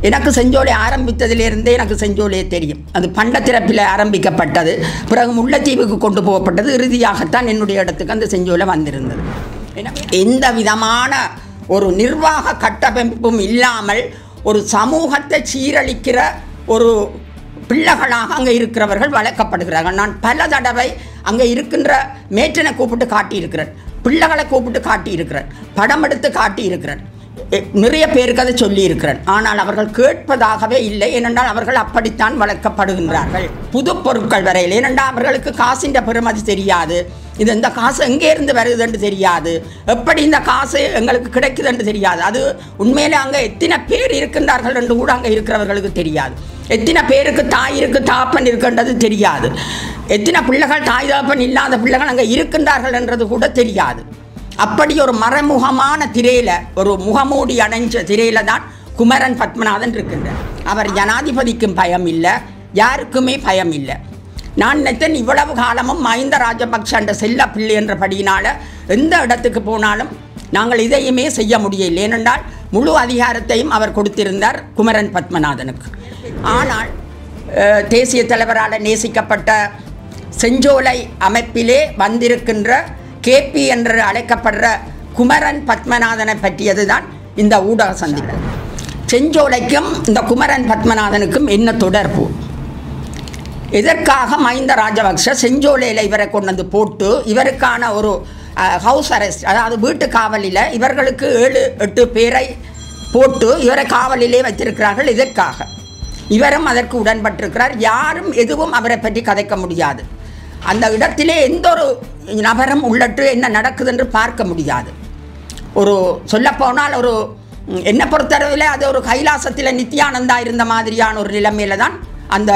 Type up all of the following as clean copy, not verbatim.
எனக்கு செஞ்சோலை ஆரம்பித்ததிலிருந்தே எனக்கு செஞ்சோலையே தெரியும். அது பண்டத்திறப்பில் ஆரம்பிக்கப்பட்டது, பிறகு முல்லைத்தீவுக்கு கொண்டு போகப்பட்டது, இறுதியாகத்தான் என்னுடைய இடத்துக்கு அந்த செஞ்சோலை வந்திருந்தது. எந்த விதமான ஒரு நிர்வாக கட்டமைப்பும் இல்லாமல் ஒரு சமூகத்தை சீரழிக்கிற ஒரு பிள்ளைகளாக அங்கே இருக்கிறவர்கள் வளர்க்கப்படுகிறார்கள். நான் பல தடவை அங்கே இருக்கின்ற மேற்றனை கூப்பிட்டு காட்டியிருக்கிறேன், பிள்ளைகளை கூப்பிட்டு காட்டியிருக்கிறேன், படம் எடுத்து காட்டியிருக்கிறேன், நிறைய பேருக்கு அதை சொல்லியிருக்கிறேன். ஆனால் அவர்கள் கேட்பதாகவே இல்லை. ஏனென்றால் அவர்கள் அப்படித்தான் வளர்க்கப்படுகின்றார்கள். புது பொருட்கள் வரையில், ஏனென்றால் அவர்களுக்கு காசின்ற பெருமதி தெரியாது, இது இந்த காசு எங்கே இருந்து வருதுன்னு தெரியாது, எப்படி இந்த காசு எங்களுக்கு கிடைக்குதுன்னு தெரியாது. அது உண்மையிலே அங்கே எத்தனை பேர் இருக்கின்றார்கள் என்று கூட அங்கே இருக்கிறவர்களுக்கு தெரியாது. எத்தனை பேருக்கு தாய் இருக்கு, தாப்பன் இருக்குன்றது தெரியாது. எத்தனை பிள்ளைகள் தாய் தாப்பன் இல்லாத பிள்ளைகள் அங்கே இருக்கின்றார்கள் என்றது கூட தெரியாது. அப்படி ஒரு மறைமுகமான திரையில, ஒரு முகமூடி அடைஞ்ச திரையில தான் குமரன் பத்மநாதன் இருக்கின்றார். அவர் ஜனாதிபதிக்கும் பயம் இல்லை, யாருக்குமே பயம் இல்லை. நான் நினைத்தேன் இவ்வளவு காலமும் மஹிந்த ராஜபக்ஷ என்ற செல்ல பிள்ளை என்றபடியினால் எந்த இடத்துக்கு போனாலும் நாங்கள் இதையுமே செய்ய முடியவில்லை. ஏனென்றால் முழு அதிகாரத்தையும் அவர் கொடுத்திருந்தார் குமரன் பத்மநாதனுக்கு. ஆனால் தேசிய தலைவரால் நேசிக்கப்பட்ட செஞ்சோலை அமைப்பிலே வந்திருக்கின்ற கேபி என்று அழைக்கப்படுற குமரன் பத்மநாதனை பற்றியது தான் இந்த ஊடக சந்திப்பு. செஞ்சோலைக்கும் இந்த குமரன் பத்மநாதனுக்கும் என்ன தொடர்பு? எதற்காக மஹிந்த ராஜபக்ஷ செஞ்சோலையில் இவரை கொண்டு வந்து போட்டு இவருக்கான ஒரு ஹவுஸ் அரெஸ்ட், அதாவது வீட்டு காவலில் இவர்களுக்கு 7-8 பேரை போட்டு இவரை காவலிலே வைத்திருக்கிறார்கள்? இதற்காக இவரும் அதற்கு உடன்பட்டிருக்கிறார். யாரும் எதுவும் அவரை பற்றி கதைக்க முடியாது. அந்த இடத்திலே எந்த ஒரு நபரும் உள்ளட்டு என்ன நடக்குது என்று பார்க்க முடியாது. ஒரு சொல்லப்போனால் ஒரு என்னை பொறுத்தளவில் அது ஒரு கைலாசத்தில் நித்யானந்தா இருந்த மாதிரியான ஒரு நிலைமையில தான் அந்த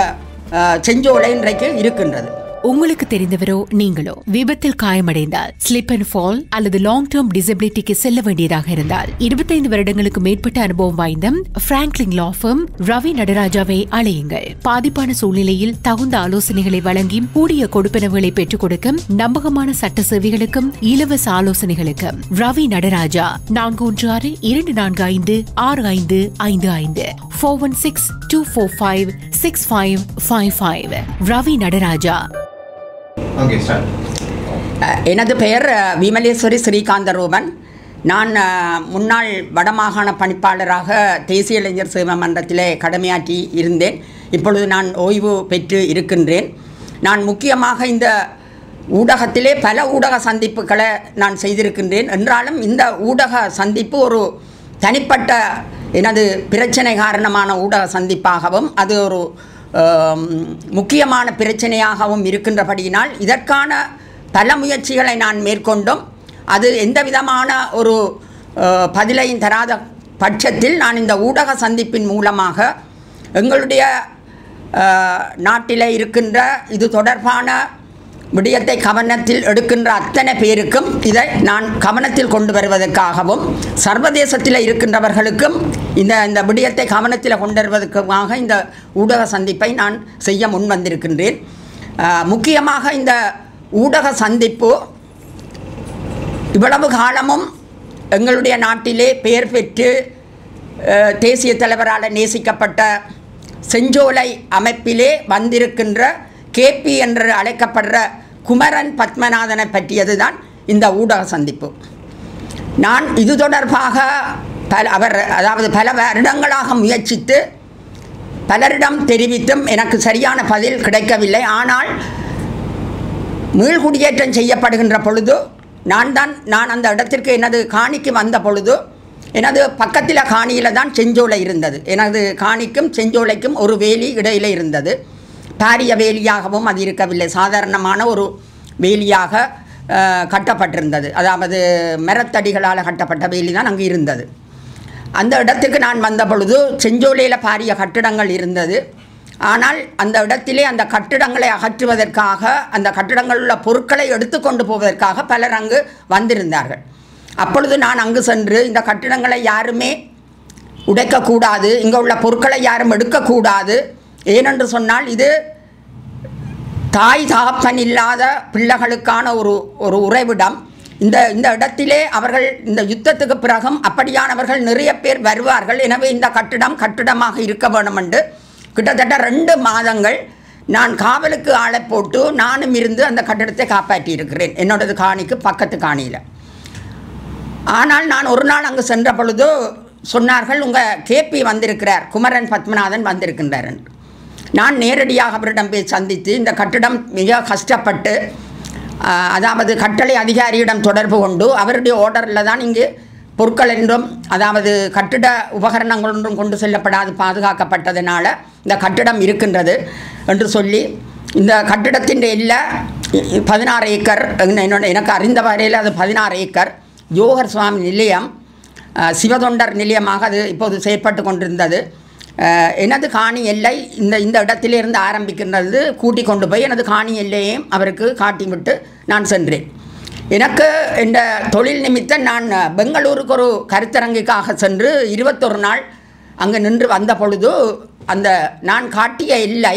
செஞ்சோலை இன்றைக்கு இருக்கின்றது. உங்களுக்கு தெரிந்தவரோ நீங்களோ விபத்தில் காயமடைந்தால், ஸ்லிப் அண்ட் ஃபால் அல்லது லாங் டேர்ம் டிசபிலிட்டிக்கு செல்ல வேண்டியதாக இருந்தால் 25 வருடங்களுக்கு மேற்பட்ட அனுபவம் வாய்ந்த பிராங்க்லின் லா ஃபர்ம் ரவி நடராஜாவை அழையுங்கள். பாதிப்பான சூழ்நிலையில் தகுந்த ஆலோசனைகளை வழங்கி கூடிய கொடுப்பனவுகளை பெற்றுக் கொடுக்க நம்பகமான சட்ட சேவைகளுக்கும் இலவச ஆலோசனைகளுக்கும் ரவி நடராஜா 416-245-6555 416-245-6555 ரவி நடராஜா. எனது பெயர் விமலேஸ்வரி ஸ்ரீகாந்தரூபன். நான் முன்னாள் வடமாகாண பணிப்பாளராக தேசிய இளைஞர் சேவை மன்றத்திலே கடமையாற்றி இருந்தேன். இப்பொழுது நான் ஓய்வு பெற்று இருக்கின்றேன். நான் முக்கியமாக இந்த ஊடகத்திலே பல ஊடக சந்திப்புகளை நான் செய்திருக்கின்றேன். என்றாலும் இந்த ஊடக சந்திப்பு ஒரு தனிப்பட்ட எனது பிரச்சனை காரணமான ஊடக சந்திப்பாகவும் அது ஒரு முக்கியமான பிரச்சனையாகவும் இருக்கின்றபடியினால் இதற்கான பல முயற்சிகளை நான் மேற்கொண்டும் அது எந்த விதமான ஒரு பதிலையும் தராத பட்சத்தில் நான் இந்த ஊடக சந்திப்பின் மூலமாக எங்களுடைய நாட்டில் இருக்கின்ற இது தொடர்பான விடயத்தை கவனத்தில் எடுக்கின்ற அத்தனை பேருக்கும் இதை நான் கவனத்தில் கொண்டு வருவதற்காகவும் சர்வதேசத்தில் இருக்கின்றவர்களுக்கும் இந்த விடயத்தை கவனத்தில் கொண்டு வருவதற்காக இந்த ஊடக சந்திப்பை நான் செய்ய முன் வந்திருக்கின்றேன். முக்கியமாக இந்த ஊடக சந்திப்பு இவ்வளவு காலமும் எங்களுடைய நாட்டிலே பெயர் பெற்று தேசிய தலைவரால் நேசிக்கப்பட்ட செஞ்சோலை அமைப்பிலே வந்திருக்கின்ற கேபி என்று அழைக்கப்படுற குமரன் பத்மநாதனை பற்றியது தான் இந்த ஊடக சந்திப்பு. நான் இது தொடர்பாக பல வருடங்களாக முயற்சித்து பலரிடம் தெரிவித்தும் எனக்கு சரியான பதில் கிடைக்கவில்லை. ஆனால் மீள்குடியேற்றம் செய்யப்படுகின்ற பொழுது நான் அந்த இடத்திற்கு எனது காணிக்கு வந்த பொழுது எனது பக்கத்தில் காணியில் தான் செஞ்சோலை இருந்தது. எனது காணிக்கும் செஞ்சோலைக்கும் ஒரு வேலி இடையில் இருந்தது. பாரிய வேலியாகவும் அது இருக்கவில்லை, சாதாரணமான ஒரு வேலியாக கட்டப்பட்டிருந்தது. அதாவது மரத்தடிகளால் கட்டப்பட்ட வேலி தான் அங்கு இருந்தது. அந்த இடத்துக்கு நான் வந்த பொழுது செஞ்சோலையில் பாரிய கட்டிடங்கள் இருந்தது. ஆனால் அந்த இடத்திலே அந்த கட்டிடங்களை அகற்றுவதற்காக, அந்த கட்டிடங்களில் உள்ள பொருட்களை எடுத்துக்கொண்டு போவதற்காக பலர் அங்கு வந்திருந்தார்கள். அப்பொழுது நான் அங்கு சென்று இந்த கட்டிடங்களை யாருமே உடைக்கக்கூடாது, இங்கே உள்ள பொருட்களை யாரும் எடுக்கக்கூடாது, ஏனென்று சொன்னால் இது தாய் தகப்பன் இல்லாத பிள்ளைகளுக்கான ஒரு உறைவிடம். இந்த இடத்திலே அவர்கள் இந்த யுத்தத்துக்கு பிறகும் அப்படியானவர்கள் நிறைய பேர் வருவார்கள். எனவே இந்த கட்டிடமாக இருக்க வேண்டும் என்று கிட்டத்தட்ட 2 மாதங்கள் நான் காவலுக்கு ஆளை போட்டு நானும் இருந்து அந்த கட்டிடத்தை காப்பாற்றி இருக்கிறேன், என்னோடது காணிக்கு பக்கத்து காணியில். ஆனால் நான் ஒரு நாள் அங்கு சென்ற பொழுது சொன்னார்கள், உங்கள் கேபி வந்திருக்கிறார், குமரன் பத்மநாதன் வந்திருக்கின்றார் என்று. நான் நேரடியாக அவரிடம் போய் சந்தித்து இந்த கட்டிடம் மிக கஷ்டப்பட்டு, அதாவது கட்டளை அதிகாரியிடம் தொடர்பு கொண்டு அவருடைய ஓர்டரில் தான் இங்கு பொருட்கள் என்றும் அதாவது கட்டிட உபகரணங்கள் ஒன்றும் கொண்டு செல்லப்படாது பாதுகாக்கப்பட்டதுனால இந்த கட்டிடம் இருக்கின்றது என்று சொல்லி, இந்த கட்டிடத்தின் எல்லை 16 ஏக்கர், எனக்கு அறிந்த வரையில் அது 16 ஏக்கர் யோகர் சுவாமி நிலையம், சிவதொண்டர் நிலையமாக அது இப்போது செயற்பட்டு கொண்டிருந்தது. எனது காணி எல்லை இந்த இடத்திலிருந்து ஆரம்பிக்கின்றது. கூட்டி கொண்டு போய் எனது காணி எல்லையையும் அவருக்கு காட்டிவிட்டு நான் சென்றேன். எனக்கு இந்த தொழில் நிமித்தம் நான் பெங்களூருக்கு ஒரு கருத்தரங்குக்காக சென்று 21 நாள் அங்கே நின்று வந்த பொழுது அந்த நான் காட்டிய எல்லை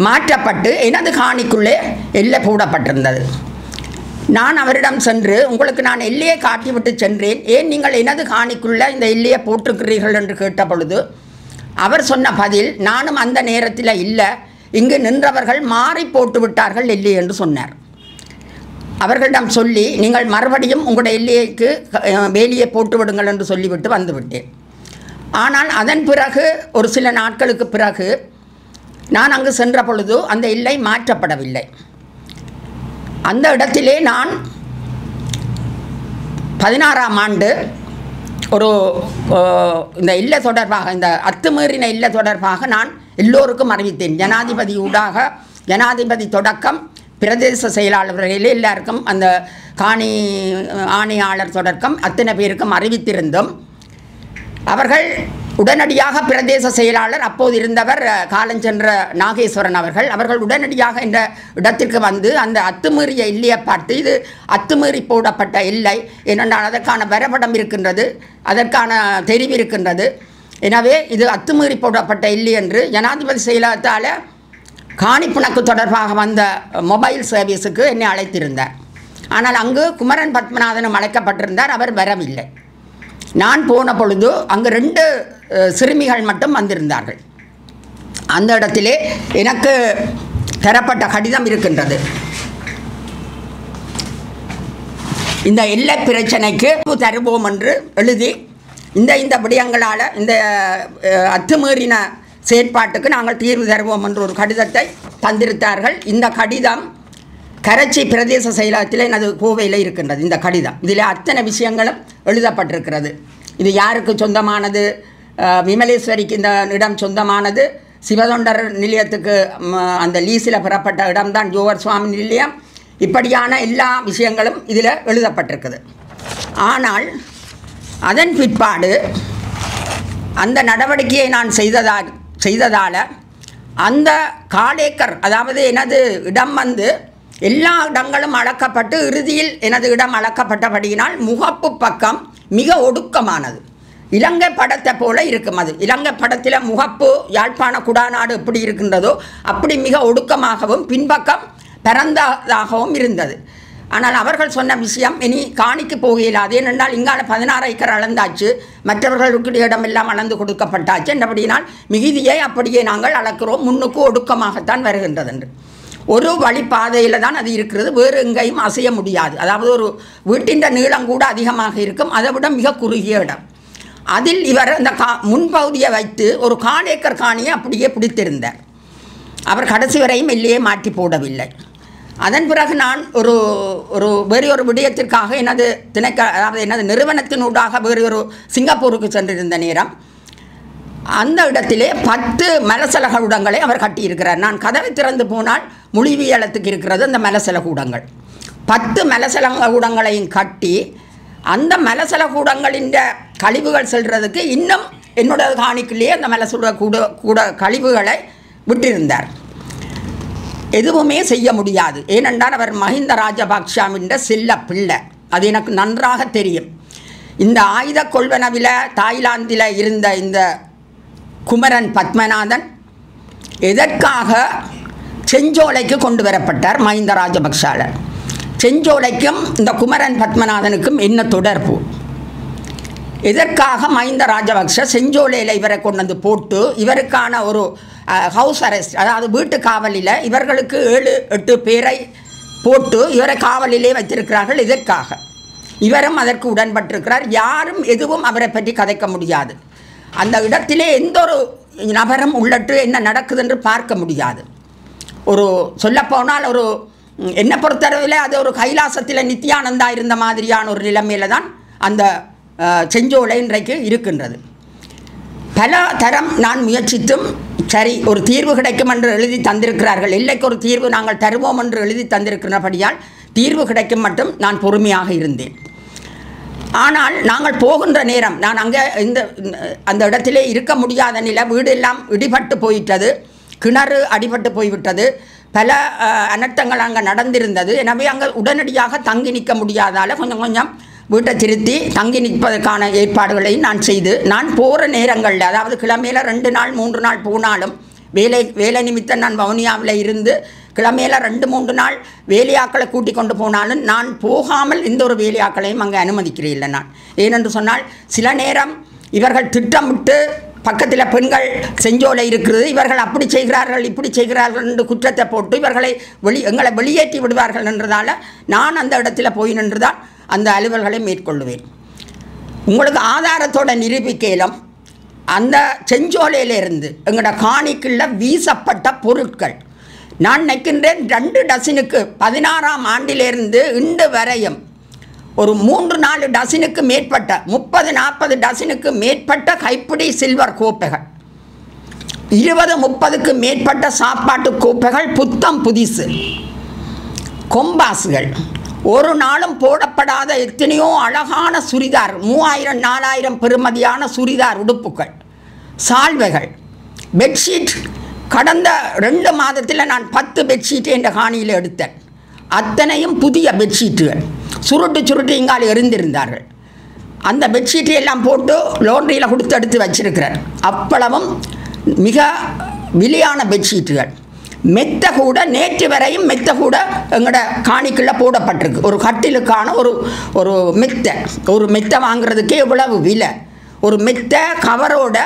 மாற்றப்பட்டு எனது காணிக்குள்ளே எல்லை போடப்பட்டிருந்தது. நான் அவரிடம் சென்று, உங்களுக்கு நான் எல்லையை காட்டிவிட்டு சென்றேன், ஏன் நீங்கள் எனது காணிக்குள்ளே இந்த எல்லையை போட்டிருக்கிறீர்கள் என்று கேட்ட பொழுது அவர் சொன்ன பதில், நானும் அந்த நேரத்தில் இல்லை, இங்கு நின்றவர்கள் மாறி போட்டு விட்டார்கள் எல்லை என்று சொன்னார். அவர்களிடம் சொல்லி, நீங்கள் மறுபடியும் உங்களுடைய எல்லைக்கு வேலியை போட்டு விடுங்கள் என்று சொல்லிவிட்டு வந்துவிட்டேன். ஆனால் அதன் பிறகு ஒரு சில நாட்களுக்கு பிறகு நான் அங்கு சென்ற பொழுது அந்த எல்லை மாற்றப்படவில்லை. அந்த இடத்திலே நான் 16ஆம் ஆண்டு ஒரு இந்த எல்லை தொடர்பாக, இந்த அத்துமீறின எல்லை தொடர்பாக நான் எல்லோருக்கும் அறிவித்தேன். ஜனாதிபதி தொடக்கம் பிரதேச செயலாளர் வரையில் எல்லாருக்கும், அந்த காணி ஆணையாளர் தொடக்கம் அத்தனை பேருக்கும் அறிவித்திருந்தோம். அவர்கள் உடனடியாக பிரதேச செயலாளர் அப்போது இருந்தவர் காலஞ்சென்ற நாகேஸ்வரன் அவர்கள் உடனடியாக இந்த இடத்திற்கு வந்து அந்த அத்துமீறிய எல்லையை பார்த்து, இது அத்துமீறி போடப்பட்ட எல்லை, ஏனென்றால் அதற்கான வரைபடம் இருக்கின்றது, அதற்கான தெரிவு இருக்கின்றது, எனவே இது அத்துமீறி போடப்பட்ட எல்லை என்று ஜனாதிபதி செயலகத்தால் காணிப்புணக்கு தொடர்பாக வந்த மொபைல் சர்வீஸுக்கு என்னை அழைத்திருந்தார். ஆனால் அங்கு குமரன் பத்மநாதனும் அழைக்கப்பட்டிருந்தார், அவர் வரவில்லை. நான் போன பொழுது அங்கு 2 சிறுமிகள் மட்டும் வந்திருந்தார்கள். அந்த இடத்திலே எனக்கு தரப்பட்ட கடிதம் இருக்கின்றது. இந்த எல்லை பிரச்சனைக்கு தருவோம் என்று எழுதி, இந்த விடயங்களால் இந்த அத்துமீறின செயற்பாட்டுக்கு நாங்கள் தீர்வு தருவோம் என்று ஒரு கடிதத்தை தந்திருத்தார்கள். இந்த கடிதம் கரைச்சி பிரதேச செயலகத்தில் எனது கோவையில் இருக்கின்றது. இந்த கடிதம் இதில் அத்தனை விஷயங்களும் எழுதப்பட்டிருக்கிறது. இது யாருக்கு சொந்தமானது, விமலேஸ்வரிக்கு இந்த இடம் சொந்தமானது, சிவதொண்டர் நிலையத்துக்கு அந்த லீஸில் பெறப்பட்ட இடம்தான் யோகர் சுவாமி நிலையம், இப்படியான எல்லா விஷயங்களும் இதில் எழுதப்பட்டிருக்குது. ஆனால் அதன் பிற்பாடு அந்த நடவடிக்கையை நான் செய்ததால் அந்த காலேக்கர், அதாவது எனது இடம் வந்து எல்லா இடங்களும் அளக்கப்பட்டு இறுதியில் எனது இடம் அளக்கப்பட்டபடியினால் முகப்பு பக்கம் மிக ஒடுக்கமானது. இலங்கை படத்தை போல இருக்கும். அது இலங்கை படத்தில் முகப்பு யாழ்ப்பாண குடாநாடு எப்படி இருக்கின்றதோ அப்படி மிக ஒடுக்கமாகவும் பின்பக்கம் பிறந்ததாகவும் இருந்தது. ஆனால் அவர்கள் சொன்ன விஷயம், இனி காணிக்கு போக இயலாது, ஏனென்றால் இங்கால 16 ஏக்கர் அளந்தாச்சு, மற்றவர்களுக்கு இடமெல்லாம் அளந்து கொடுக்கப்பட்டாச்சு என்றபடியினால் மிகுதியை அப்படியே நாங்கள் அளக்கிறோம், முன்னுக்கு ஒடுக்கமாகத்தான் வருகின்றது என்று. ஒரு வழிப்பாதையில் தான் அது இருக்கிறது, வேறு எங்கேயும் அசைய முடியாது. அதாவது ஒரு வீட்டின் நீளம் கூட அதிகமாக இருக்கும், அதை விட மிக குறுகிய இடம். அதில் இவர் அந்த முன்பகுதியை வைத்து ஒரு 1/4 ஏக்கர் காணியை அப்படியே பிடித்திருந்தார். அவர் கடைசி வரையும் எல்லையே மாற்றி போடவில்லை. அதன் பிறகு நான் வேறு ஒரு விடயத்திற்காக அதாவது எனது நிறுவனத்தினூடாக வேறு ஒரு சிங்கப்பூருக்கு சென்றிருந்த நேரம் அந்த இடத்திலே 10 மலசல கூடங்களை அவர் கட்டியிருக்கிறார். நான் கதவை திறந்து போனால் மொழிவியலத்துக்கு இருக்கிறது அந்த மலசல கூடங்கள். 10 மலசல கூடங்களையும் கட்டி அந்த மலசல கூடங்களின் கழிவுகள் செல்றதுக்கு இன்னும் என்னோட காணிக்குள்ளேயே அந்த மலசல கூட கழிவுகளை விட்டிருந்தார். எதுவுமே செய்ய முடியாது, ஏனென்றால் அவர் மஹிந்த ராஜபக்ஷவின் செல்ல பிள்ளை, அது எனக்கு நன்றாக தெரியும். இந்த ஆயுத கொள்வனவில் தாய்லாந்தில் இருந்த இந்த குமரன் பத்மநாதன் எதற்காக செஞ்சோலைக்கு கொண்டு வரப்பட்டார் மஹிந்த ராஜபக்ஷால. செஞ்சோலைக்கும் இந்த குமரன் பத்மநாதனுக்கும் என்ன தொடர்பு? எதற்காக மஹிந்த ராஜபக்ஷ செஞ்சோலையில் இவரை கொண்டு வந்து போட்டு இவருக்கான ஒரு ஹவுஸ் அரெஸ்ட், அதாவது வீட்டு காவலில் இவர்களுக்கு 7-8 பேரை போட்டு இவரை காவலிலே வைத்திருக்கிறார்கள்? இதற்காக இவரும் அதற்கு உடன்பட்டிருக்கிறார். யாரும் எதுவும் அவரை பற்றி கதைக்க முடியாது. அந்த இடத்திலே எந்த ஒரு நபரும் உள்ளட்டு என்ன நடக்குது என்று பார்க்க முடியாது. ஒரு சொல்லப்போனால் ஒரு என்னை பொறுத்தளவில் அது ஒரு கைலாசத்தில் நித்யானந்தா இருந்த மாதிரியான ஒரு நிலைமையில் தான் அந்த செஞ்சோலை இன்றைக்கு இருக்கின்றது. பல தரம் நான் முயற்சித்தும் சரி ஒரு தீர்வு கிடைக்கும் என்று எழுதி தந்திருக்கிறார்கள். எல்லைக்கு ஒரு தீர்வு நாங்கள் தருவோம் என்று எழுதி தந்திருக்கிறபடியால் தீர்வு கிடைக்கும் மட்டும் நான் பொறுமையாக இருந்தேன். ஆனால் நாங்கள் போகின்ற நேரம் நான் அங்கே அந்த இடத்திலே இருக்க முடியாத நிலை, வீடு எல்லாம் இடிபட்டு போயிட்டது, கிணறு அடிபட்டு போய்விட்டது, பல அனர்த்தங்கள் அங்கே நடந்திருந்தது. எனவே அங்கே உடனடியாக தங்கி நிற்க முடியாதால் கொஞ்சம் கொஞ்சம் வீட்டை திருத்தி தங்கி நிற்பதற்கான ஏற்பாடுகளையும் நான் செய்து, நான் போகிற நேரங்களில் அதாவது கிழமையில் 2 நாள் 3 நாள் போனாலும் வேலை நிமித்தம் நான் வவுனியாவில் இருந்து கிழமையில் 2-3 நாள் வேலையாக்களை கூட்டிக் கொண்டு போனாலும் நான் போகாமல் எந்த ஒரு வேலையாக்களையும் அங்கே அனுமதிக்கிறேன் நான். ஏனென்று சொன்னால் சில நேரம் இவர்கள் திட்டமிட்டு பக்கத்தில் பெண்கள் செஞ்சோலை இருக்கிறது, இவர்கள் அப்படி செய்கிறார்கள் இப்படி செய்கிறார்கள் என்று குற்றத்தை போட்டு இவர்களை எங்களை வெளியேற்றி விடுவார்கள் என்றதால் நான் அந்த இடத்துல போய் நின்றுதான் அந்த அலுவல்களை மேற்கொள்ளுவேன். உங்களுக்கு ஆதாரத்தோட நிரூபிக்கையிலும் அந்த செஞ்சோலையிலிருந்து எங்களோட காணிக்குள்ள வீசப்பட்ட பொருட்கள் நான் நினைக்கின்றேன் 2 டசனுக்கு 16ஆம் ஆண்டிலிருந்து இன்று வரையும் ஒரு 3-4 டசனுக்கு மேற்பட்ட 30-40 டசனுக்கு மேற்பட்ட கைப்பிடி சில்வர் கோப்பைகள், 20-30க்கு மேற்பட்ட சாப்பாட்டு கோப்பைகள், புத்தம் புதிசு கொம்பாசுகள், ஒரு நாளும் போடப்படாத எத்தனையோ அழகான சுரிதார் 3000-4000 பெறுமதியான சுரிதார் உடுப்புகள், சால்வைகள், பெட்ஷீட். கடந்த 2 மாதத்தில் நான் 10 பெட்ஷீட்டு என்ற காணியில் எடுத்தேன். அத்தனையும் புதிய பெட்ஷீட்டுகள், சுருட்டு இங்கால் எரிந்திருந்தார்கள். அந்த பெட்ஷீட்டை எல்லாம் போட்டு லோன்ரியில் கொடுத்து எடுத்து வச்சிருக்கிறேன். அப்பளவும் மிக விலையான பெட்ஷீட்டுகள். மெத்த கூட நேற்று வரையும் மெத்த கூட எங்களோட காணிக்குள்ளே போடப்பட்டிருக்கு. ஒரு கட்டிலுக்கான ஒரு மெத்தை வாங்குறதுக்கே எவ்வளவு விலை. ஒரு மெத்த கவரோட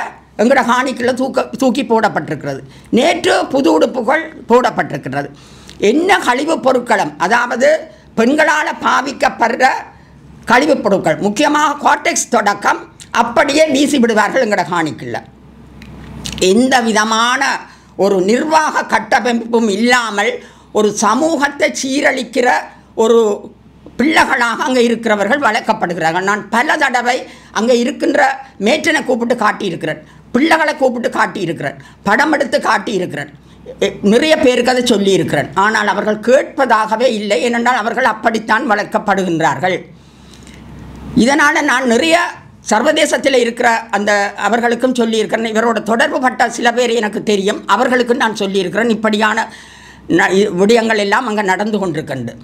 எங்களோட காணிக்குள்ளே தூக்கி போடப்பட்டிருக்கிறது. நேற்று புது உடுப்புகள் போடப்பட்டிருக்கிறது. என்ன கழிவுப் பொருட்களும், அதாவது பெண்களால் பாவிக்கப்படுற கழிவுப் பொருட்கள், முக்கியமாக கார்டெக்ஸ் தொடக்கம் அப்படியே வீசி விடுவார்கள் எங்களோட காணிக்குள்ளே. எந்த விதமான ஒரு நிர்வாக கட்டமைப்பும் இல்லாமல் ஒரு சமூகத்தை சீரழிக்கிற ஒரு பிள்ளைகளாக அங்கே இருக்கிறவர்கள் வளர்க்கப்படுகிறார்கள். நான் பல தடவை அங்கே இருக்கின்ற மேற்றனை கூப்பிட்டு காட்டியிருக்கிறேன், பிள்ளைகளை கூப்பிட்டு காட்டியிருக்கிறேன், படம் எடுத்து காட்டியிருக்கிறேன், நிறைய பேருக்கு அதை சொல்லியிருக்கிறேன். ஆனால் அவர்கள் கேட்பதாகவே இல்லை. ஏனென்றால் அவர்கள் அப்படித்தான் வளர்க்கப்படுகின்றார்கள். இதனால் நான் நிறைய சர்வதேசத்தில் இருக்கிற அந்த அவர்களுக்கும் சொல்லியிருக்கிறேன். இவரோட தொடர்பு பட்ட சில பேர் எனக்கு தெரியும், அவர்களுக்கும் நான் சொல்லியிருக்கிறேன். இப்படியான விடயங்கள் எல்லாம் அங்கே நடந்து கொண்டிருக்கின்றது.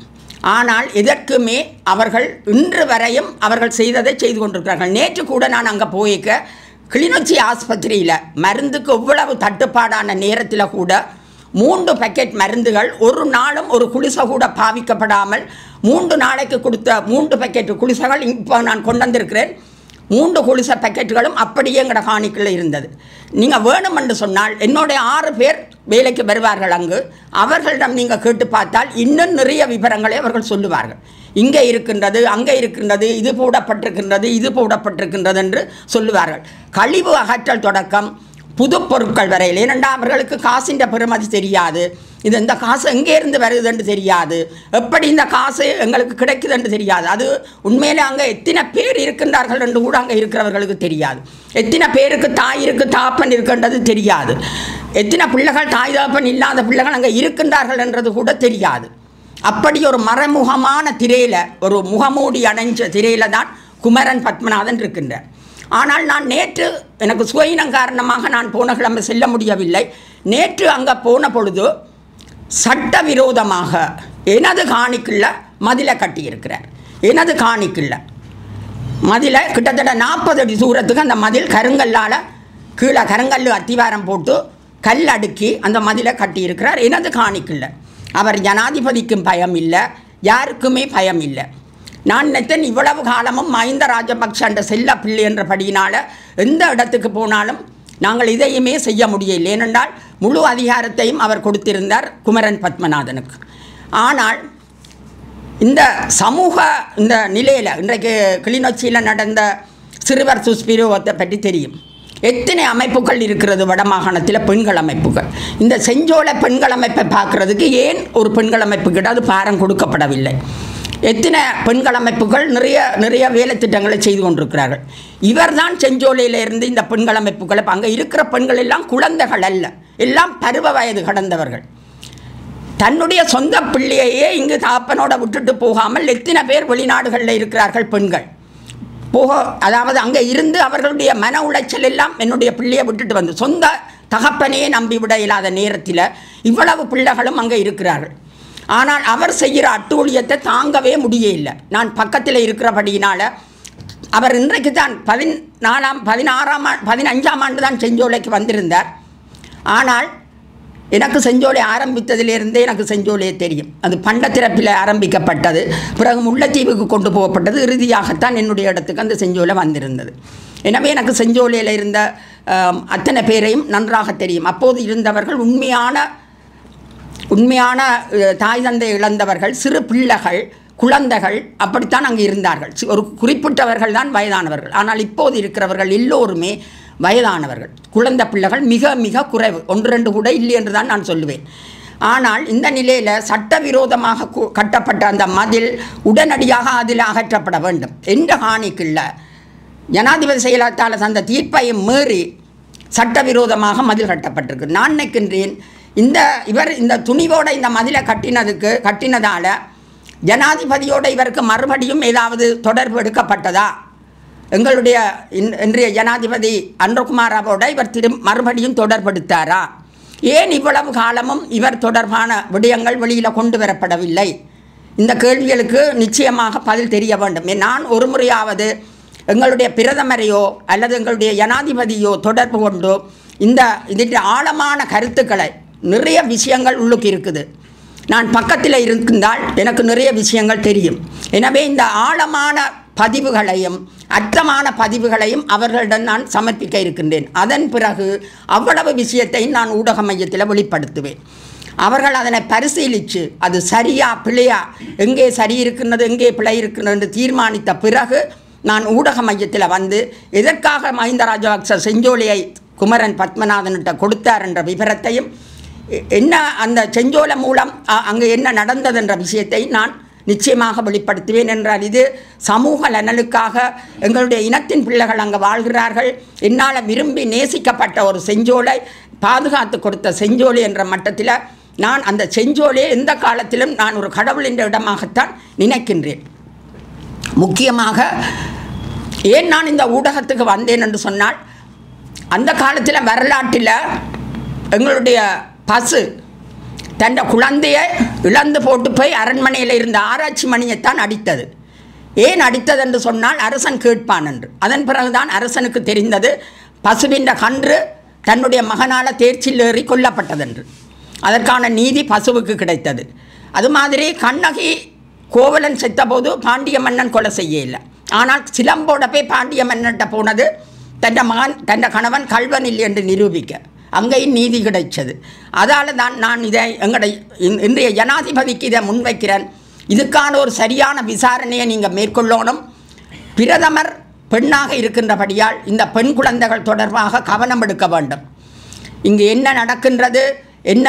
ஆனால் எதற்குமே அவர்கள் இன்று வரையும் அவர்கள் செய்ததை செய்து கொண்டிருக்கிறார்கள். நேற்று கூட நான் அங்கே போய்க்க கிளிநொச்சி ஆஸ்பத்திரியில் மருந்துக்கு எவ்வளவு தட்டுப்பாடான நேரத்தில் கூட 3 பேக்கெட் மருந்துகள் ஒரு நாளும் ஒரு குளிசை கூட பாவிக்கப்படாமல் 3 நாளைக்கு கொடுத்த 3 பேக்கெட் குளிசைகள் இப்போ நான் கொண்டு வந்திருக்கிறேன். 3 குளிசை பேக்கெட்டுகளும் அப்படியே எங்களோட காணிக்குள்ளே இருந்தது. நீங்கள் வேணுமென்று சொன்னால் என்னுடைய 6 பேர் வேலைக்கு வருவார்கள் அங்கு. அவர்களிடம் நீங்கள் கேட்டு பார்த்தால் இன்னும் நிறைய விவரங்களை அவர்கள் சொல்லுவார்கள். இங்கே இருக்கின்றது, அங்கே இருக்கின்றது, இது போடப்பட்டிருக்கின்றது, இது போடப்பட்டிருக்கின்றது என்று சொல்லுவார்கள். கழிவு அகற்றல் தொடக்கம் புது பொருட்கள் வரையில். ஏனென்றால் அவர்களுக்கு காசின்ற பெருமதி தெரியாது, இது இந்த காசு எங்கேருந்து வருதுன்னு தெரியாது, எப்படி இந்த காசு எங்களுக்கு கிடைக்குதுன்னு தெரியாது. அது உண்மையிலே அங்கே எத்தனை பேர் இருக்கின்றார்கள் என்று கூட அங்கே இருக்கிறவர்களுக்கு தெரியாது. எத்தனை பேருக்கு தாய் இருக்குது தாப்பன் இருக்குன்றது தெரியாது. எத்தனை பிள்ளைகள் தாய் தாப்பன் இல்லாத பிள்ளைகள் அங்கே இருக்கின்றார்கள் என்றது கூட தெரியாது. அப்படி ஒரு மறைமுகமான திரையில், ஒரு முகமூடி அணைஞ்ச திரையில் தான் குமரன் பத்மநாதன் இருக்கின்றார். ஆனால் நான் நேற்று எனக்கு சுயினம் காரணமாக நான் போன கிழமை செல்ல முடியவில்லை. நேற்று அங்கே போன பொழுது சட்டவிரோதமாக எனது காணிக்குள்ள மதிலை கட்டியிருக்கிறார். எனது காணிக்குள்ள மதிலை கிட்டத்தட்ட 40 அடி தூரத்துக்கு அந்த மதில் கருங்கல்லால் கீழே கருங்கல் அத்திவாரம் போட்டு கல் அடுக்கி அந்த மதிலை கட்டியிருக்கிறார் எனது காணிக்குள்ள. அவர் ஜனாதிபதிக்கும் பயம் இல்லை, யாருக்குமே பயம் இல்லை. நான் நினைத்தேன் இவ்வளவு காலமும் மஹிந்த ராஜபக்ஷ என்ற செல்ல பிள்ளை என்றபடியினால் எந்த இடத்துக்கு போனாலும் நாங்கள் இதையுமே செய்ய முடியவில்லை. ஏனென்றால் முழு அதிகாரத்தையும் அவர் கொடுத்திருந்தார் குமரன் பத்மநாதனுக்கு. ஆனால் இந்த சமூக இந்த நிலையில் இன்றைக்கு கிளிநொச்சியில் நடந்த சிறுவர் துஷ்பிரயோகத்தை பற்றி தெரியும். எத்தனை அமைப்புகள் இருக்கிறது வடமாகாணத்தில், பெண்கள் அமைப்புகள். இந்த செஞ்சோலை பெண்கள் அமைப்பை பார்க்குறதுக்கு ஏன் ஒரு பெண்கள் அமைப்பு கிட்ட அது பாரம் கொடுக்கப்படவில்லை? எத்தனை பெண்கள் அமைப்புகள் நிறைய வேலை திட்டங்களை செய்து கொண்டிருக்கிறார்கள். இவர்தான் செஞ்சோலையிலிருந்து இந்த பெண்கள் அமைப்புகளை, அங்கே இருக்கிற பெண்கள் எல்லாம் குழந்தைகள் அல்ல, எல்லாம் பருவ வயது கடந்தவர்கள். தன்னுடைய சொந்த பிள்ளையே இங்கு தாப்பனோட விட்டுட்டு போகாமல் எத்தனை பேர் வெளிநாடுகளில் இருக்கிறார்கள் பெண்கள். அதாவது அங்கே இருந்து அவர்களுடைய மன உளைச்சல் எல்லாம் என்னுடைய பிள்ளையை விட்டுட்டு வந்து சொந்த தகப்பனையே நம்பிவிட இல்லாத நேரத்தில் இவ்வளவு பிள்ளைகளும் அங்கே இருக்கிறார்கள். ஆனால் அவர் செய்கிற அட்டூழியத்தை தாங்கவே முடியவில்லை. நான் பக்கத்தில் இருக்கிறபடியினால் அவர் இன்றைக்கு தான் 15ஆம் ஆண்டு தான் செஞ்சோலைக்கு வந்திருந்தார். ஆனால் எனக்கு செஞ்சோலை ஆரம்பித்ததிலிருந்தே எனக்கு செஞ்சோலையே தெரியும். அது பண்டத்திறப்பில் ஆரம்பிக்கப்பட்டது, பிறகு முல்லைத்தீவுக்கு கொண்டு போகப்பட்டது, இறுதியாகத்தான் என்னுடைய இடத்துக்கு அந்த செஞ்சோலை வந்திருந்தது. எனவே எனக்கு செஞ்சோலையில் இருந்த அத்தனை பேரையும் நன்றாக தெரியும். அப்போது இருந்தவர்கள் உண்மையான தாய் தந்தை இழந்தவர்கள், சிறு பிள்ளைகள், குழந்தைகள், அப்படித்தான் அங்கே இருந்தார்கள். ஒரு குறிப்பிட்டவர்கள் தான் வயதானவர்கள். ஆனால் இப்போது இருக்கிறவர்கள் எல்லோருமே வயதானவர்கள். குழந்தை பிள்ளைகள் மிக மிக குறைவு, 1-2 கூட இல்லை என்று தான் நான் சொல்லுவேன். ஆனால் இந்த நிலையில் சட்டவிரோதமாக கட்டப்பட்ட அந்த மதில் உடனடியாக அதில் அகற்றப்பட வேண்டும் என்ற காணிக்குள்ள ஜனாதிபதி செயலகத்தால் அந்த தீர்ப்பையும் மீறி சட்டவிரோதமாக மதில் கட்டப்பட்டிருக்கு. நான் நினைக்கின்றேன் இவர் இந்த துணிவோடு இந்த மதிலை கட்டினதால் ஜனாதிபதியோடு இவருக்கு மறுபடியும் ஏதாவது தொடர்பு எடுக்கப்பட்டதா? எங்களுடைய இன்றைய ஜனாதிபதி அன்ரகுமாராவோட இவர் மறுபடியும் தொடர்படுத்தாரா? ஏன் இவ்வளவு காலமும் இவர் தொடர்பான விடயங்கள் வெளியில் கொண்டு வரப்படவில்லை? இந்த கேள்விகளுக்கு நிச்சயமாக பதில் தெரிய வேண்டும். நான் ஒரு முறையாவது எங்களுடைய பிரதமரையோ அல்லது எங்களுடைய ஜனாதிபதியோ தொடர்பு கொண்டோ இதற்கு ஆழமான கருத்துக்களை, நிறைய விஷயங்கள் உள்ளுக்கு இருக்குது. நான் பக்கத்தில் இருந்தால் எனக்கு நிறைய விஷயங்கள் தெரியும். எனவே இந்த ஆழமான பதிவுகளையும் அர்த்தமான பதிவுகளையும் அவர்களிடம் நான் சமர்ப்பிக்க இருக்கின்றேன். அதன் பிறகு அவ்வளவு விஷயத்தையும் நான் ஊடக மையத்தில் வெளிப்படுத்துவேன். அவர்கள் அதனை பரிசீலித்து அது சரியா பிழையா, எங்கே சரி இருக்கின்றது எங்கே பிழை இருக்கின்றது என்று தீர்மானித்த பிறகு நான் ஊடக மையத்தில் வந்து எதற்காக மஹிந்த ராஜபக்ஷ செஞ்சோலையை குமரன் பத்மநாதன்கிட்ட கொடுத்தார் என்ற விவரத்தையும், என்ன அந்த செஞ்சோலை மூலம் அங்கே என்ன நடந்தது என்ற விஷயத்தை நான் நிச்சயமாக வெளிப்படுத்துவேன். என்றால் இது சமூக நலனுக்காக எங்களுடைய இனத்தின் பிள்ளைகள் அங்கே வாழ்கிறார்கள். என்னால் விரும்பி நேசிக்கப்பட்ட ஒரு செஞ்சோலை, பாதுகாத்து கொடுத்த செஞ்சோலை என்ற மட்டத்தில் நான் அந்த செஞ்சோலையை எந்த காலத்திலும் நான் ஒரு கடவுளின் இடமாகத்தான் நினைக்கின்றேன். முக்கியமாக ஏன் நான் இந்த ஊடகத்துக்கு வந்தேன் என்று சொன்னால், அந்த காலத்தில் வரலாற்றில் எங்களுடைய பசு தன் குழந்தையை இழந்து போட்டு போய் அரண்மனையில் இருந்த ஆராய்ச்சி மணியைத்தான் அடித்தது. ஏன் அடித்தது என்று சொன்னால் அரசன் கேட்பான் என்று. அதன் பிறகுதான் அரசனுக்கு தெரிந்தது பசுவின் கன்று தன்னுடைய மகனால் தேர்ச்சியில் ஏறி கொல்லப்பட்டதென்று. அதற்கான நீதி பசுவுக்கு கிடைத்தது. அது மாதிரி கண்ணகி கோவலன் செத்தபோது பாண்டிய மன்னன் கொலை செய்யலை. ஆனால் சிலம்போட போய் பாண்டிய மன்னன்கிட்ட போனது தன் கணவன் கல்வன் இல்லை என்று நிரூபிக்க. அங்கேயும் நீதி கிடைச்சது. அதால் தான் நான் இதை இன்றைய ஜனாதிபதிக்கு இதை முன்வைக்கிறேன். இதுக்கான ஒரு சரியான விசாரணையை நீங்கள் மேற்கொள்ளணும். பிரதமர் பெண்ணாக இருக்கின்றபடியால் இந்த பெண் குழந்தைகள் தொடர்பாக கவனம் எடுக்க வேண்டும். இங்கு என்ன நடக்கின்றது, என்ன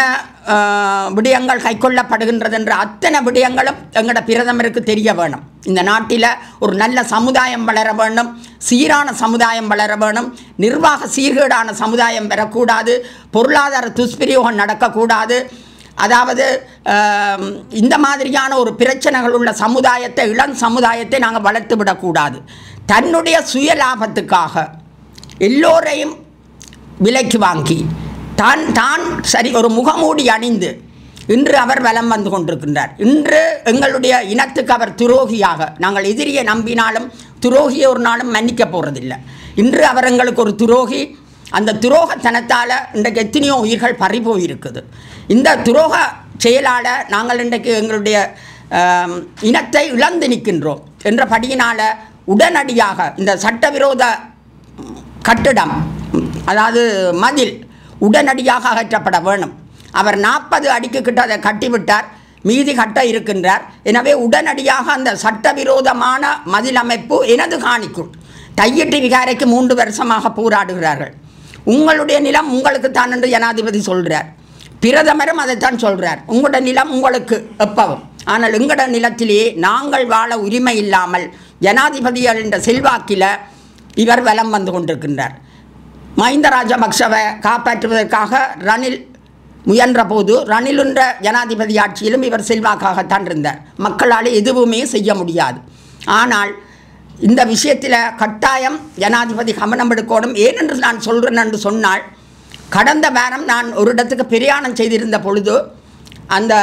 விடயங்கள் கைக்கொள்ளப்படுகின்றது என்ற அத்தனை விடயங்களும் எங்களோட பிரதமருக்கு தெரிய வேணும். இந்த நாட்டில் ஒரு நல்ல சமுதாயம் வளர வேண்டும், சீரான சமுதாயம் வளர வேணும், நிர்வாக சீர்கேடான சமுதாயம் பெறக்கூடாது, பொருளாதார துஷ்பிரயோகம் நடக்கக்கூடாது. அதாவது இந்த மாதிரியான ஒரு பிரச்சனைகள் உள்ள சமுதாயத்தை, இளம் சமுதாயத்தை நாங்கள் வளர்த்து விடக்கூடாது. தன்னுடைய சுய லாபத்துக்காக எல்லோரையும் விலைக்கு வாங்கி தான் சரி ஒரு முகமூடி அணிந்து இன்று அவர் வலம் வந்து கொண்டிருக்கின்றார். இன்று எங்களுடைய இனத்துக்கு அவர் துரோகியாக, நாங்கள் எதிரியை நம்பினாலும் துரோகியை ஒரு நாளும் மன்னிக்க போகிறதில்லை. இன்று அவர் எங்களுக்கு ஒரு துரோகி. அந்த துரோகத்தனத்தால் இன்றைக்கு எத்தனையோ உயிர்கள் பறிபோயிருக்குது. இந்த துரோக செயலால் நாங்கள் இன்றைக்கு எங்களுடைய இனத்தை இழந்து நிற்கின்றோம் என்றபடியினால் உடனடியாக இந்த சட்டவிரோத கட்டிடம், அதாவது மதில் உடனடியாக அகற்றப்பட வேணும். அவர் 40 அடிக்கு கிட்ட அதை கட்டிவிட்டார், மீதி கட்ட இருக்கின்றார். எனவே உடனடியாக அந்த சட்டவிரோதமான மதில் அமைப்பு எனது காணிக்குள். தையிட்டு விகாரைக்கு 3 வருஷமாக போராடுகிறார்கள். உங்களுடைய நிலம் உங்களுக்கு தான் என்று ஜனாதிபதி சொல்கிறார், பிரதமரும் அதைத்தான் சொல்கிறார், உங்களோட நிலம் உங்களுக்கு எப்பவும். ஆனால் எங்களோட நிலத்திலேயே நாங்கள் வாழ உரிமை இல்லாமல் ஜனாதிபதிகள் என்ற செல்வாக்கில் இவர் வலம் வந்து கொண்டிருக்கின்றார். மஹிந்த ராஜபக்ஷவை காப்பாற்றுவதற்காக ரணில் முயன்ற போது ரணில் என்ற ஜனாதிபதி ஆட்சியிலும் இவர் செல்வாக்காகத்தான் இருந்தார். மக்களால் எதுவுமே செய்ய முடியாது. ஆனால் இந்த விஷயத்தில் கட்டாயம் ஜனாதிபதி கவனம் எடுக்கணும். ஏனென்று நான் சொல்கிறேன் என்று சொன்னால், கடந்த வாரம் நான் ஒரு இடத்துக்கு பிரயாணம் செய்திருந்த பொழுது அந்த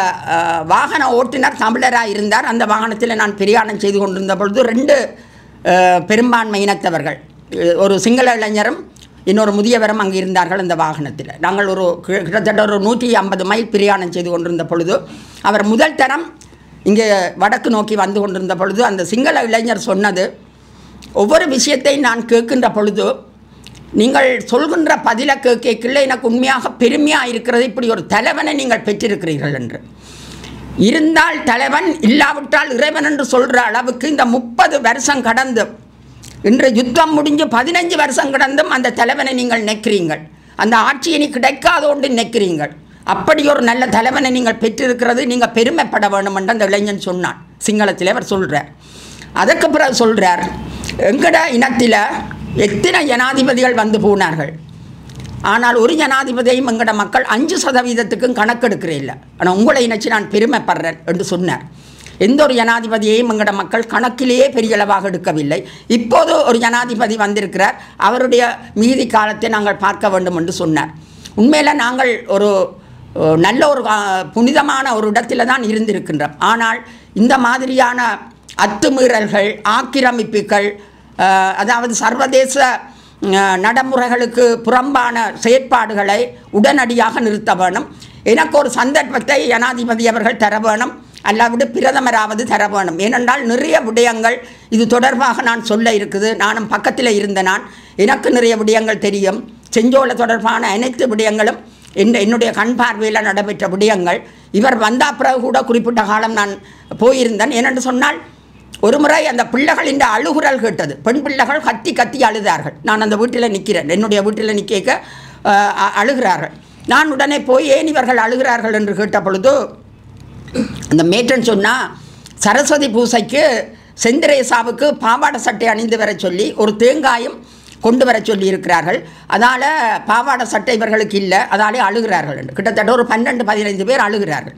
வாகன ஓட்டுநர் தமிழராக இருந்தார். அந்த வாகனத்தில் நான் பிரயாணம் செய்து கொண்டிருந்த பொழுது 2 பெரும்பான்மை இனத்தவர்கள், ஒரு சிங்கள இளைஞரும் இன்னொரு முதியவரும் அங்கே இருந்தார்கள் அந்த வாகனத்தில். நாங்கள் கிட்டத்தட்ட ஒரு 150 மைல் பிரயாணம் செய்து கொண்டிருந்த பொழுது அவர் முதல் தரம் இங்கே வடக்கு நோக்கி வந்து கொண்டிருந்த பொழுது அந்த சிங்கள இளைஞர் சொன்னது, ஒவ்வொரு விஷயத்தையும் நான் கேட்கின்ற பொழுது நீங்கள் சொல்கின்ற பதிலை கேட்கல எனக்கு உண்மையாக பெருமையாக இருக்கிறது, இப்படி ஒரு தலைவனை நீங்கள் பெற்றிருக்கிறீர்கள் என்று. இருந்தால் தலைவன், இல்லாவிட்டால் இறைவன் என்று சொல்கிற அளவுக்கு இந்த 30 வருஷம் கடந்து, இன்று யுத்தம் முடிஞ்சு 15 வருஷம் கடந்தும் அந்த தலைவனை நீங்கள் நினைக்கிறீங்கள், அந்த ஆட்சியை நீ கிடைக்காத ஒன்று நினைக்கிறீங்கள். அப்படி ஒரு நல்ல தலைவனை நீங்கள் பெற்றிருக்கிறது, நீங்கள் பெருமைப்பட வேண்டும் என்று அந்த இளைஞன் சொன்னான். சிங்களத்தில் அவர் சொல்கிறார். அதற்கு பிறகு சொல்கிறார், எங்கட இனத்தில் எத்தனை ஜனாதிபதிகள் வந்து போனார்கள், ஆனால் ஒரு ஜனாதிபதியையும் எங்கட மக்கள் 5% கணக்கெடுக்கிறே இல்லை. ஆனால் உங்களை நினைச்சு நான் பெருமைப்படுறேன் என்று சொன்னார். எந்த ஒரு ஜனாதிபதியையும் எங்கட மக்கள் கணக்கிலேயே பெரிய அளவாக எடுக்கவில்லை. இப்போது ஒரு ஜனாதிபதி வந்திருக்கிறார், அவருடைய மீதி காலத்தை நாங்கள் பார்க்க வேண்டும் என்று சொன்னார். உண்மையில் நாங்கள் ஒரு நல்ல ஒரு புனிதமான ஒரு இடத்துல தான் இருந்திருக்கின்றோம். ஆனால் இந்த மாதிரியான அத்துமீறல்கள், ஆக்கிரமிப்புகள், அதாவது சர்வதேச நடைமுறைகளுக்கு புறம்பான செயற்பாடுகளை உடனடியாக நிறுத்த வேணும். எனக்கு ஒரு சந்தர்ப்பத்தை ஜனாதிபதி அவர்கள் தர வேணும், அல்லாவிட பிரதமராவது தர வேணும். ஏனென்றால் நிறைய விடயங்கள் இது தொடர்பாக நான் சொல்ல இருக்குது. நானும் பக்கத்தில் இருந்த எனக்கு நிறைய விடயங்கள் தெரியும். செஞ்சோல தொடர்பான அனைத்து விடயங்களும் என்னுடைய கண் பார்வையில் நடைபெற்ற விடயங்கள். இவர் வந்த பிறகு கூட குறிப்பிட்ட காலம் நான் போயிருந்தேன். ஏனென்று சொன்னால், ஒரு முறை அந்த பிள்ளைகளின் அழுகுரல் கேட்டது. பெண் பிள்ளைகள் கத்தி கத்தி அழுதார்கள். நான் அந்த வீட்டில் நிற்கிறேன், என்னுடைய வீட்டில் நிற்க அழுகிறார்கள். நான் உடனே போய் ஏன் இவர்கள் அழுகிறார்கள் என்று கேட்ட பொழுது அந்த மேட்டன் சொன்னால், சரஸ்வதி பூசைக்கு செந்திரேசாவுக்கு பாவாடை சட்டை அணிந்து வர சொல்லி ஒரு தேங்காயும் கொண்டு வர சொல்லி இருக்கிறார்கள். அதால் பாவாடை சட்டை இவர்களுக்கு இல்லை, அதாலே அழுகிறார்கள் என்று. கிட்டத்தட்ட ஒரு 12-15 பேர் அழுகிறார்கள்.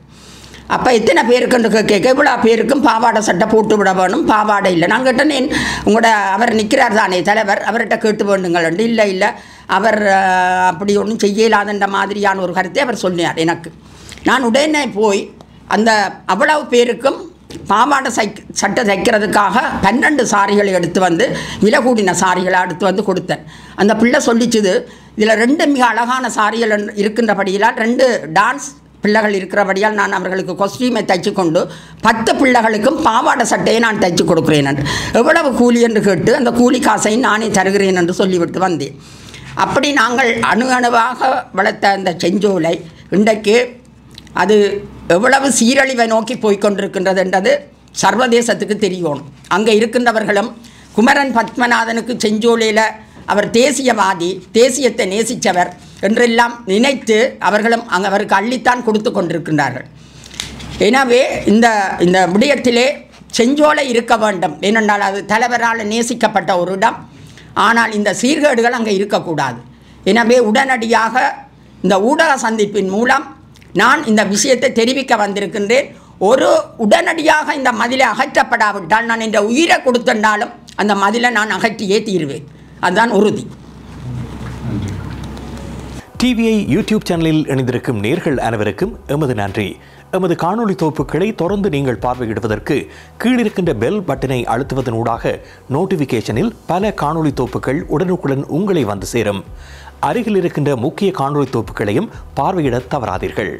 அப்போ எத்தனை பேருக்குன்னு கேட்க, இவ்வளோ பேருக்கும் பாவாடை சட்டை போட்டு விட வேணும், பாவாடை இல்லை. நான் கேட்டேன், உங்களோட அவர் நிற்கிறார் தானே தலைவர், அவர்கிட்ட கேட்டு வேண்டுங்கள் என்று. இல்லை இல்லை, அவர் அப்படி ஒன்றும் செய்யலாதுன்ற மாதிரியான ஒரு கருத்தை அவர் சொன்னார் எனக்கு. நான் உடனே போய் அந்த அவ்வளவு பேருக்கும் பாவாடை சட்டை தைக்கிறதுக்காக 12 சாரிகளை எடுத்து வந்து, விலை கூடின சாரிகளை எடுத்து வந்து கொடுத்தேன். அந்த பிள்ளை சொல்லிச்சுது, இதில் 2 மிக அழகான சாரிகள் இருக்கின்றபடியால் 2 டான்ஸ் பிள்ளைகள் இருக்கிறபடியால் நான் அவர்களுக்கு கொஸ்டியூமை தைச்சு கொண்டு 10 பிள்ளைகளுக்கும் பாவாடை சட்டையை நான் தைச்சு கொடுக்குறேன் என்று. எவ்வளவு கூலி என்று கேட்டு அந்த கூலி காசையும் நானே தருகிறேன் என்று சொல்லிவிட்டு வந்தேன். அப்படி நாங்கள் அணுவாக வளர்த்த அந்த செஞ்சோலை இன்றைக்கு அது எவ்வளவு சீரழிவை நோக்கி போய்கொண்டிருக்கின்றது என்றது சர்வதேசத்துக்கு தெரியணும். அங்கே இருக்கின்றவர்களும் குமரன் பத்மநாதனுக்கு செஞ்சோலையில் அவர் தேசியவாதி, தேசியத்தை நேசித்தவர் என்றெல்லாம் நினைத்து அவர்களும் அவருக்கு அள்ளித்தான் கொடுத்து கொண்டிருக்கின்றார்கள். எனவே இந்த விடயத்திலே செஞ்சோலை இருக்க வேண்டும். ஏனென்றால் அது தலைவரால் நேசிக்கப்பட்ட ஒரு இடம். ஆனால் இந்த சீர்கேடுகள் அங்கே இருக்கக்கூடாது. எனவே உடனடியாக இந்த ஊடக சந்திப்பின் மூலம் நான் இந்த விஷயத்தை தெரிவிக்க வந்திருக்கின்றேன். உடனடியாக இந்த மதிலை அகற்றப்படாவிட்டால் நான் இந்த உயிரை கொடுத்தென்றாலும் அந்த மதிலை நான் அகற்றியே தீர்வேன். அதுதான் உறுதி. டிவிஐ யூடியூப் சேனலில் இணைந்திருக்கும் நேர்கள் அனைவருக்கும் எமது நன்றி. எமது காணொளி தொகுப்புகளை தொடர்ந்து நீங்கள் பார்வையிடுவதற்கு கீழிருக்கின்ற பெல் பட்டனை அழுத்துவதனூடாக நோட்டிஃபிகேஷனில் பல காணொளி தொகுப்புகள் உடனுக்குடன் உங்களை வந்து சேரும். அருகில் இருக்கின்ற முக்கிய காணொளி தொகுப்புகளையும் பார்வையிட தவறாதீர்கள்.